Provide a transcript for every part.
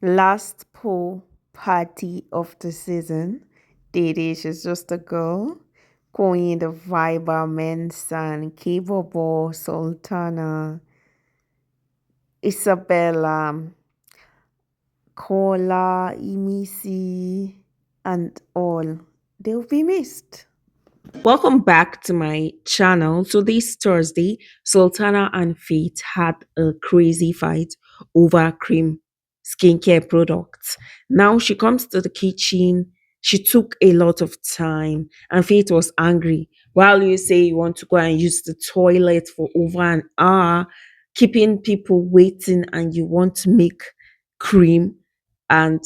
Last pool party of the season. Dede, she's just a girl. Queen, the Viber, Mensan, Kibabo, Sultana, Isabella, Kola, Imisi, and all. They'll be missed. Welcome back to my channel. So this Thursday, Sultana and Faith had a crazy fight over cream skincare products. Now she comes to the kitchen. She took a lot of time, and Faith was angry. While you say you want to go and use the toilet for over an hour, keeping people waiting, and you want to make cream, and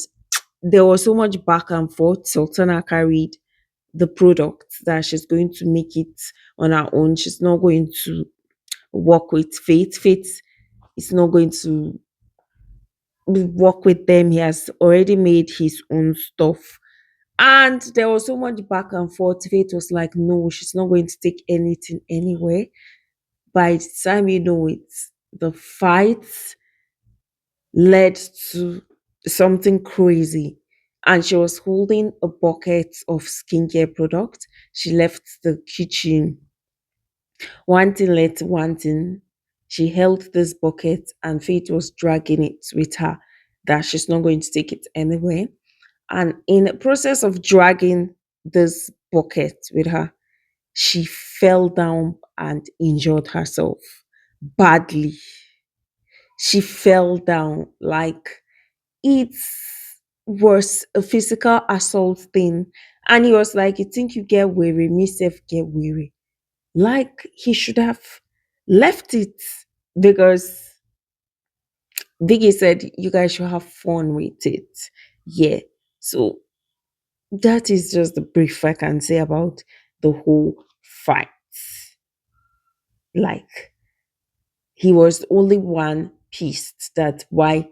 there was so much back and forth. Sultana carried the product that she's going to make it on her own. She's not going to work with Faith. Faith is not going to work with them. He has already made his own stuff. And there was so much back and forth. Faith was like, no, she's not going to take anything anywhere. By the time you know it, the fight led to something crazy. And she was holding a bucket of skincare product. She left the kitchen. One thing led to one thing. She held this bucket and Faith was dragging it with her that she's not going to take it anywhere. And in the process of dragging this bucket with her, she fell down and injured herself badly. She fell down like it was a physical assault thing. And he was like, you think you get weary, me self get weary. Like he should have left it because Biggie said you guys should have fun with it. Yeah. So that is just the brief I can say about the whole fight. Like he was the only one pissed that why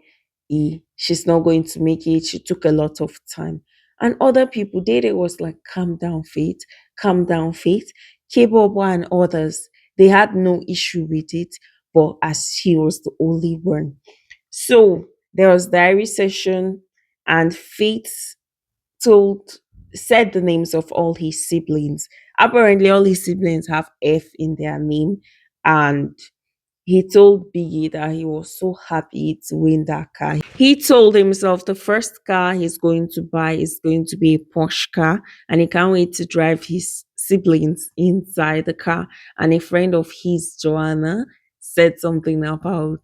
she's not going to make it. She took a lot of time. And other people, they was like, calm down, Faith, calm down, Faith. K-Bobo and others, they had no issue with it, but as he was the only one. So there was diary session, and Faith told said the names of all his siblings. Apparently, all his siblings have F in their name, and he told Biggie that he was so happy to win that car. He told himself the first car he's going to buy is going to be a Porsche car, and he can't wait to drive his siblings inside the car. And a friend of his, Joanna, said something about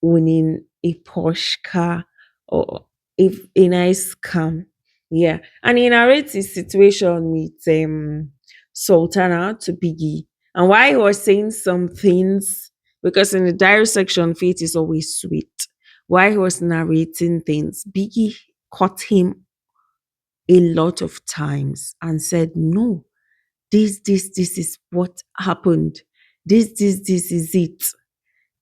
owning a Porsche car or a nice car. Yeah. And he narrates his situation with Sultana to Biggie. And why he was saying some things, because in the diary section, Faith is always sweet. While he was narrating things, Biggie caught him a lot of times and said, no, this is what happened. This is it.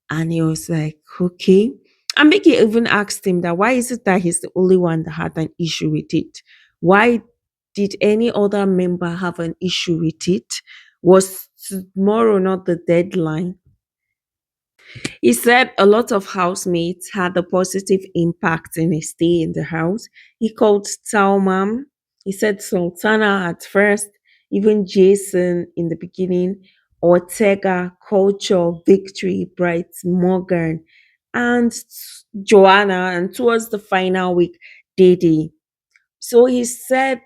And he was like, okay. And Biggie even asked him that why is it that he's the only one that had an issue with it? Why did any other member have an issue with it? Was tomorrow not the deadline? He said a lot of housemates had a positive impact in his stay in the house. He called Talmam. He said Sultana at first, even Jason in the beginning, Ortega, Culture, Victory, Bright, Morgan, and Joanna, and towards the final week, Dede. So he said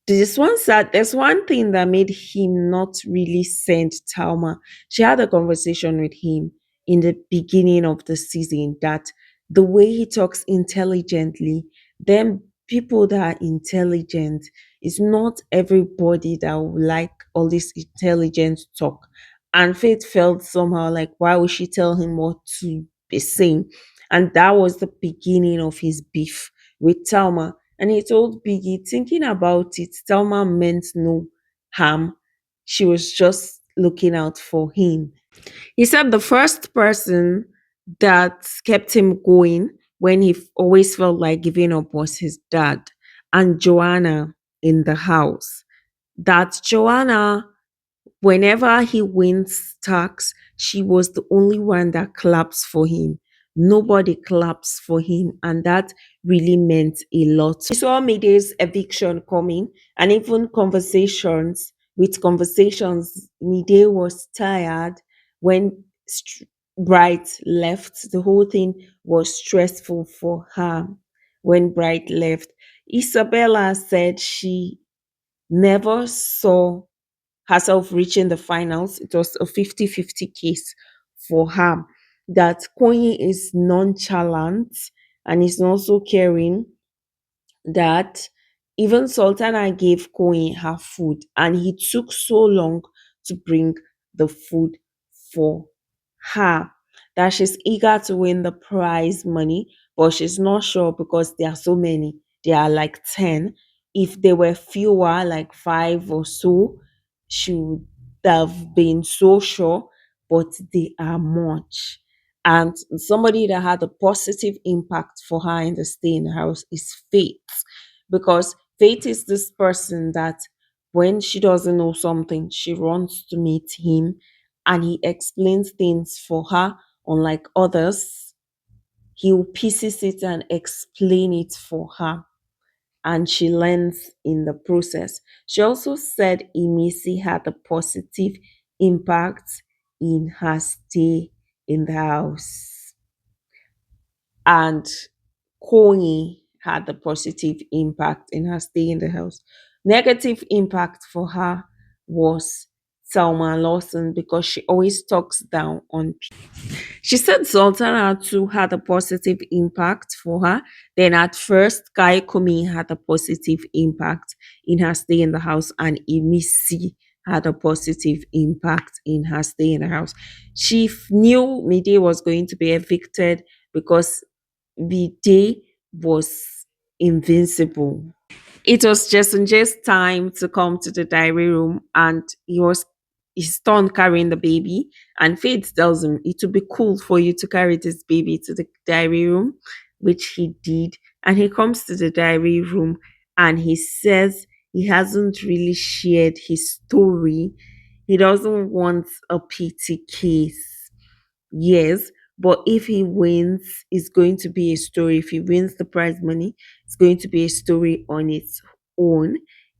there's one thing that made him not really send Talma. She had a conversation with him in the beginning of the season that the way he talks intelligently, then people that are intelligent is not everybody that will like all this intelligent talk. And Faith felt somehow like why would she tell him what to be saying? And that was the beginning of his beef with Talma. And he told Biggie, thinking about it, Thelma meant no harm. She was just looking out for him. He said the first person that kept him going when he always felt like giving up was his dad and Joanna in the house. That Joanna, whenever he wins tax, she was the only one that claps for him. nobody claps for him, and that really meant a lot. He saw Mide's eviction coming, and even conversations, Mide was tired when Bright left. The whole thing was stressful for her when Bright left. Isabella said she never saw herself reaching the finals. It was a 50-50 case for her. That Koyi is nonchalant and is not so caring, that even Sultana gave Koyi her food and he took so long to bring the food for her, that she's eager to win the prize money, but she's not sure because there are so many. There are like 10. If there were fewer, like five or so, she would have been so sure, but they are much. And somebody that had a positive impact for her in the stay in the house is Faith. Because Faith is this person that when she doesn't know something, she runs to meet him and he explains things for her. Unlike others, he'll pieces it and explain it for her, and she learns in the process. She also said Emisi had a positive impact in her stay in the house, and Koyi had a positive impact in her stay in the house. Negative impact for her was Selma Lawson, because she always talks down on. She said Sultana too had a positive impact for her. Then at first, Kai Kumi had a positive impact in her stay in the house, and Emisi had a positive impact in her stay in the house. She knew Mide was going to be evicted because Mide was invincible. It was Jason J's time to come to the diary room, and he was his turn carrying the baby. And Faith tells him it would be cool for you to carry this baby to the diary room, which he did. And he comes to the diary room and he says he hasn't really shared his story. He doesn't want a pity case. Yes, but if he wins, it's going to be a story. If he wins the prize money, it's going to be a story on its own.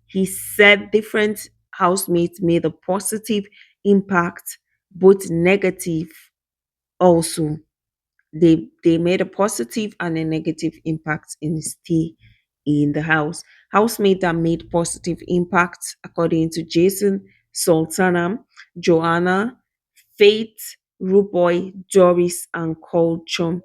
He said different housemates made a positive impact, both negative also. They made a positive and a negative impact in his stay in the house. Housemates that made positive impact, according to Jason, Sultana, Joanna, Faith, Ruboy, Doris, and Culture.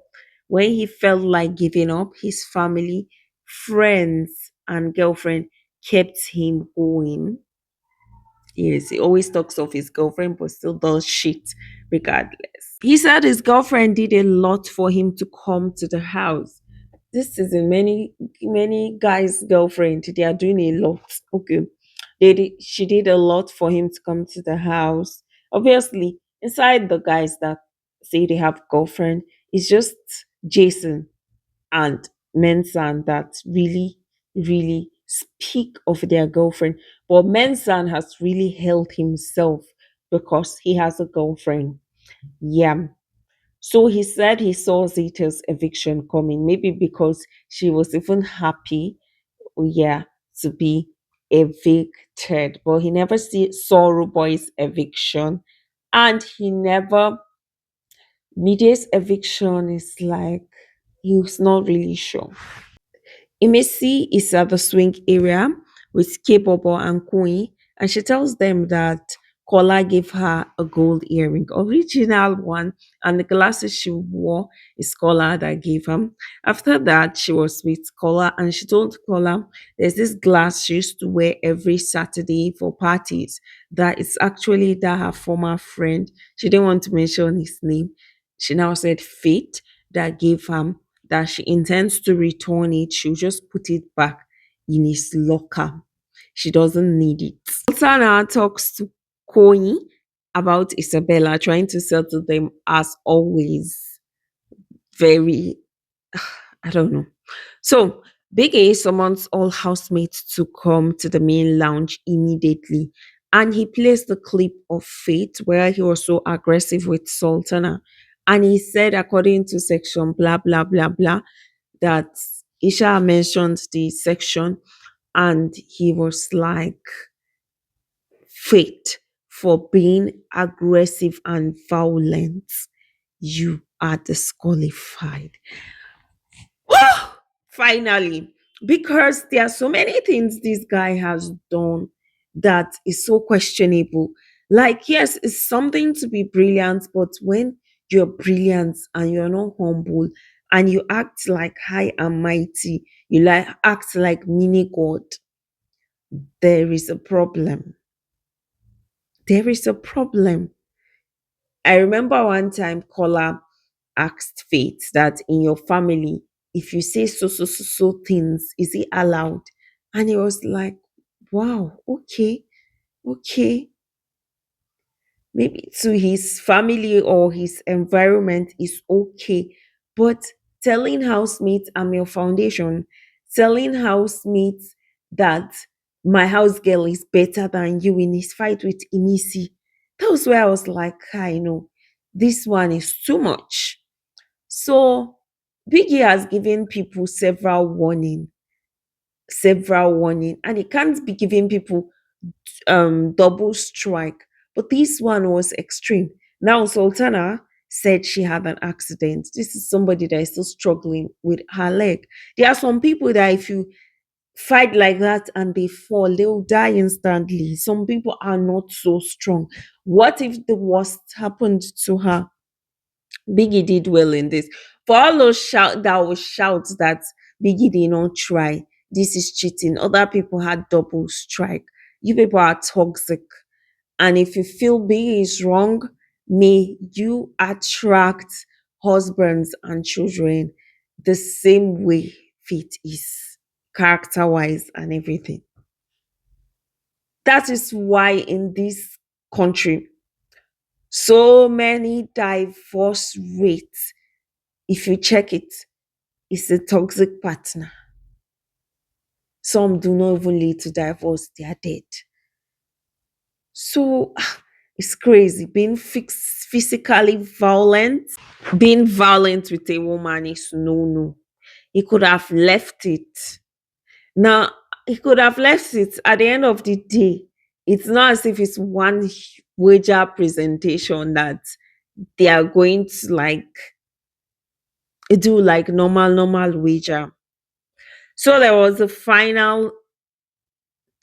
When he felt like giving up, his family, friends, and girlfriend kept him going. Yes, he always talks of his girlfriend, but still does shit regardless. He said his girlfriend did a lot for him to come to the house. This is a many guys' girlfriend. They are doing a lot. Okay, she did a lot for him to come to the house. Obviously, inside the guys that say they have girlfriend, it's just Jason and Mensan that really speak of their girlfriend. But Mensan has really held himself because he has a girlfriend. Yeah. So he said he saw Zeta's eviction coming, maybe because she was even happy, yeah, to be evicted. But he never saw Ruboy's eviction. And he never, Mide's eviction is like, he was not really sure. Imesi is at the swing area with K-Bobo and Queen, and she tells them that Kola gave her a gold earring, original one, and the glasses she wore is Kola that gave her. After that, she was with Kola, and she told Kola there's this glass she used to wear every Saturday for parties. That is actually that her former friend. She didn't want to mention his name. She now said Fate that gave her, that she intends to return it. She'll just put it back in his locker. She doesn't need it. Sultana talks to Koi about Isabella, trying to settle them as always. Very, I don't know. So, Big A summons all housemates to come to the main lounge immediately. And he plays the clip of Fate where he was so aggressive with Sultana. And he said, according to section blah, blah, blah, blah, that Isha mentioned the section and he was like, Faith, for being aggressive and violent, you are disqualified. Finally, because there are so many things this guy has done that is so questionable. Like, yes, it's something to be brilliant, but when you're brilliant and you're not humble and you act like high and mighty, you like act like mini god, there is a problem. There is a problem. I remember one time Kola asked Faith that in your family, if you say so things, is it allowed? And he was like, wow, okay, okay. Maybe to his family or his environment is okay. But telling housemates I'm your foundation, telling housemates that my house girl is better than you in his fight with Inisi, that was where I was like, I know this one is too much. So Biggie has given people several warning, and he can't be giving people double strike. But this one was extreme. Now Sultana said she had an accident. This is somebody that is still struggling with her leg. There are some people that if you fight like that and they fall, they'll die instantly. Some people are not so strong. What if the worst happened to her? Biggie did well in this. For all those shouts that Biggie did not try, this is cheating. Other people had double strike. You people are toxic. And if you feel Biggie is wrong, may you attract husbands and children the same way Faith is, character wise and everything. That is why in this country, so many divorce rates, if you check it, is a toxic partner. Some do not even lead to divorce, they are dead. So it's crazy. Being physically violent, being violent with a woman is no, no. He could have left it. Now, he could have left it at the end of the day. It's not as if it's one wager presentation that they are going to like do like normal wager. So there was a final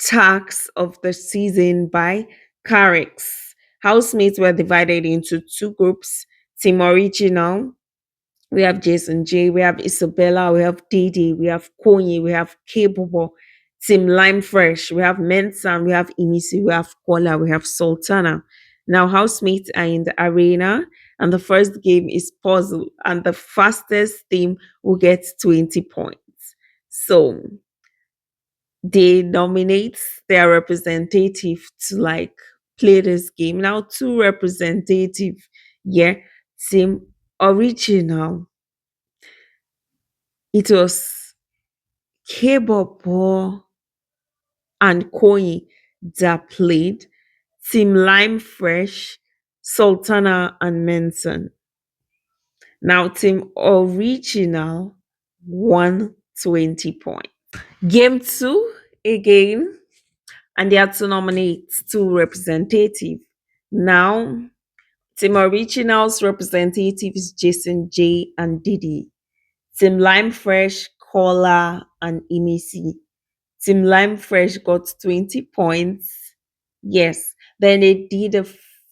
tax of the season by Carricks. Housemates were divided into two groups: Team Original, we have Jason J, we have Isabella, we have Didi, we have Konyi, we have Capable, Team Lime Fresh, we have Mensan, we have Imisi, we have Kola, we have Sultana. Now, housemates are in the arena, and the first game is puzzle, and the fastest team will get 20 points. So they nominate their representative to like play this game. Now, two representative, yeah, Team Original. It was K-Bobo and Koi that played, Team Lime Fresh, Sultana and Menson. Now Team Original won 20 points. Game two again, and they had to nominate two representative. Now Team Original's representative is Jason J and Didi. Team Lime Fresh, Cola and Imisi. Team Lime Fresh got 20 points. Yes. Then they did a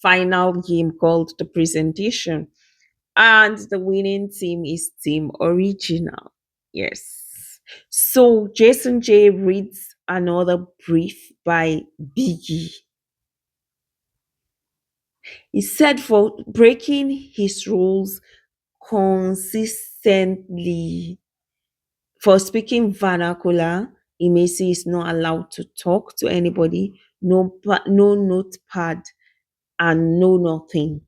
final game called the presentation. And the winning team is Team Original. Yes. So Jason J reads another brief by Biggie. He said for breaking his rules consistently, for speaking vernacular, Imesi is not allowed to talk to anybody, no notepad, and no nothing.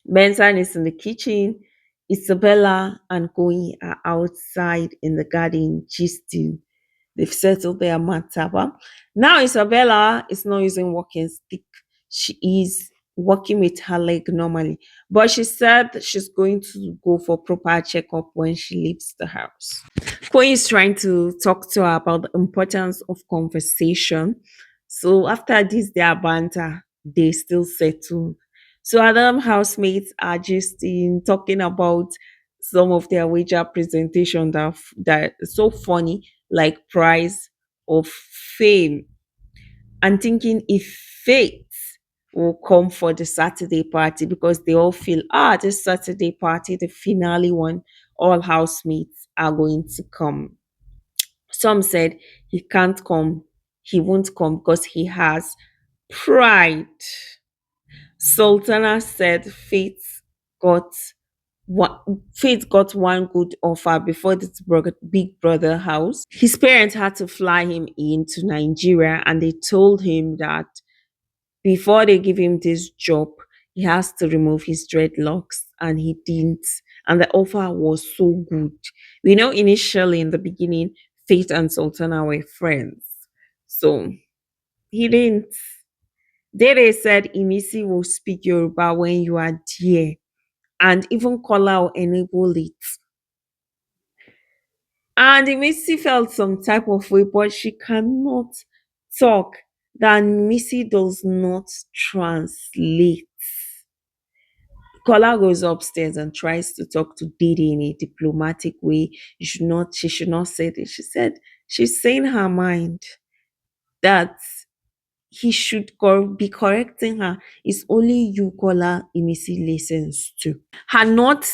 Benson is in the kitchen. Isabella and Koi are outside in the garden gisting. They've settled their matter. Now Isabella is not using walking stick. She is walking with her leg normally. But she said she's going to go for proper checkup when she leaves the house. Queen is trying to talk to her about the importance of conversation. So after this, their banter, they still settle. So other housemates are just in talking about some of their wager presentation that is so funny, like prize of fame, and thinking if fate will come for the Saturday party because they all feel, this Saturday party, the finale one, all housemates are going to come. Some said he can't come, he won't come because he has pride. Sultana said got one Faith got one good offer before this big brother house. His parents had to fly him into Nigeria and they told him that before they give him this job, he has to remove his dreadlocks, and he didn't. And the offer was so good. We know initially in the beginning, Faith and Sultana were friends. So he didn't. They said Imisi will speak Yoruba when you are there, and even Kola will enable it. And Imisi felt some type of way, but she cannot talk. That Missy does not translate. Kola goes upstairs and tries to talk to Didi in a diplomatic way. She should not say this. She said she's saying her mind that he should be correcting her. It's only you, Kola, Imisi listens to. Her not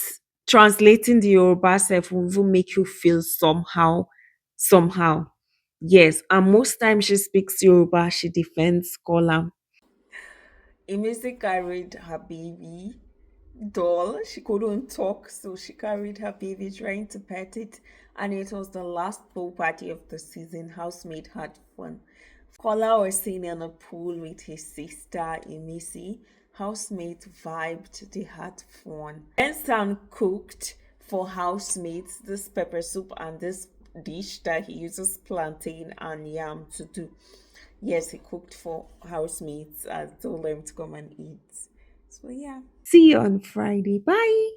translating the Yoruba self will even make you feel somehow. Yes, and most times she speaks Yoruba, she defends Kola. Imisi carried her baby doll. She couldn't talk, so she carried her baby, trying to pet it. And it was the last pool party of the season. Housemaid had fun. Kola was sitting in a pool with his sister Imisi. Housemate vibed, they had fun. Then Sam cooked for housemates this pepper soup and this dish that he uses plantain and yam to do. Yes, he cooked for housemates and told them to come and eat. So yeah. See you on Friday. Bye.